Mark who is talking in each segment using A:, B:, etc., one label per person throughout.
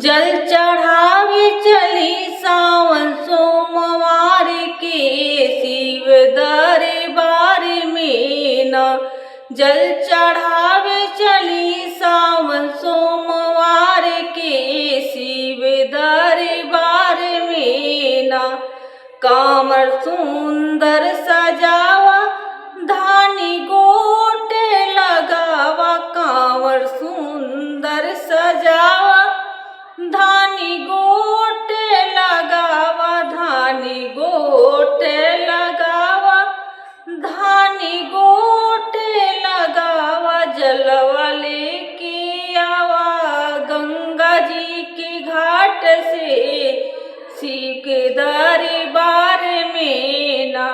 A: जल चढ़ावे चली सावन सोमवार के शिव दरबार में न। जल चढ़ावे चली सावन सोमवार के शिव दरबार में न। कांवर सुंदर सजावा धानी गोटे लगावा, कांवर सुंदर सजावा धानी गोटे लगावा, धानी गोटे लगावा, धानी गोटे लगावा। जलवा लेके आवा गंगा जी के घाट से शिव के दरबार में ना।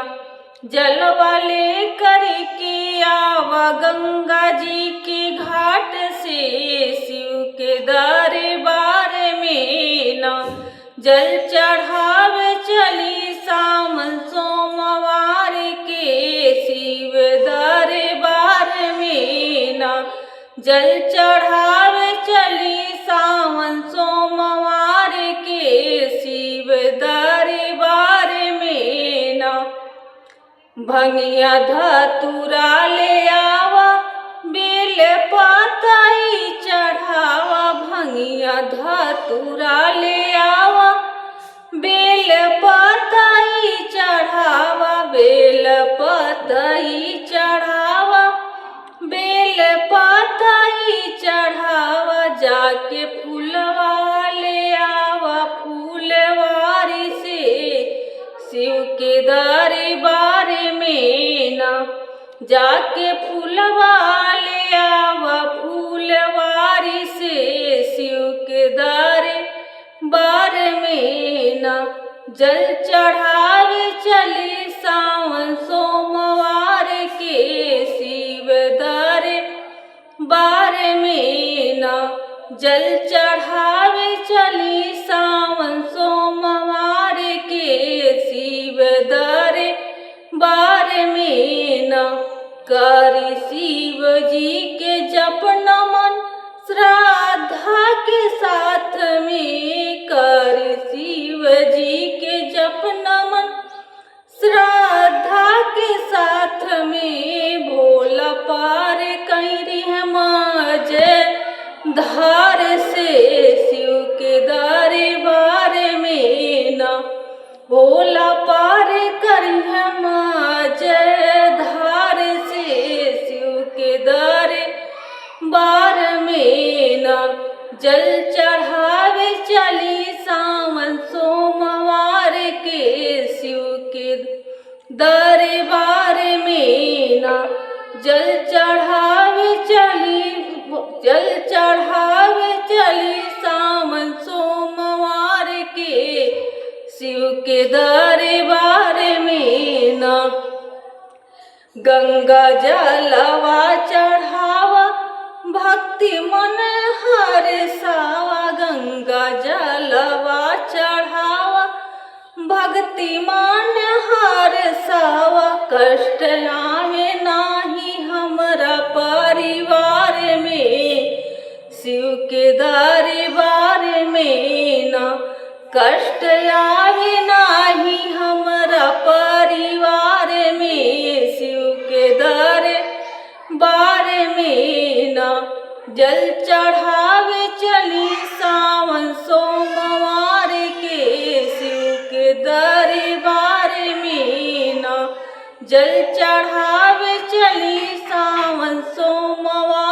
A: जलवा लेकर के आवा गंगा जी के घाट से शिव के दरबार में ना। जल चढ़ावे चली सावन सोमवार के शिव दरबार में ना। जल चढ़ावे चली सावन सोमवार के शिव दरबार में ना। भंगिया धतूरा ले आवा बेल पतई चढ़ावा, भंगिया धतूरा ले आवा बेल पतई चढ़ावा, बेल पतई चढ़ावा, बेल पतई चढ़ावा। जाके फूलवा ले आवा फूलवारी से शिव के दरबार में ना। जाके फूलवा ले आवा फूलवारी से शिव के दरबार में ना। जल चढ़ावे चली सावन सोमवार के शिव दरबार में ना। जल चढ़ावे चली सावन सोमवार के शिव दरबार में ना। करी शिव जी के जप नमन श्रद्धा के साथ में, करी शिव जी के जप नमन श्रद्धा के साथ में। भोला पार करी है मज धार से शिव के दरबार में ना। भोला पार करी है मज धार से शिव के दरबार में ना। जल चढ़ावे चली सावन सोमवार के शिव के दरबार में ना। जल चढ़ावे चली सावन सोमवार के शिव के दरबार में ना। गंगा जलवा चढ़ावा भक्ति मन हरसावा, गंगा जलवा चढ़ावा भक्ति मन हरसावा। कष्ट आवे नाही हमरा परिवार में शिव के दरबार में ना। कष्ट आवे नाही हमरा परिवार में शिव के दरबार में ना। जल चढ़ावे चली सावन सोमवार के शिव के दरबार में ना। जल चढ़ावे चली सावन सोमवार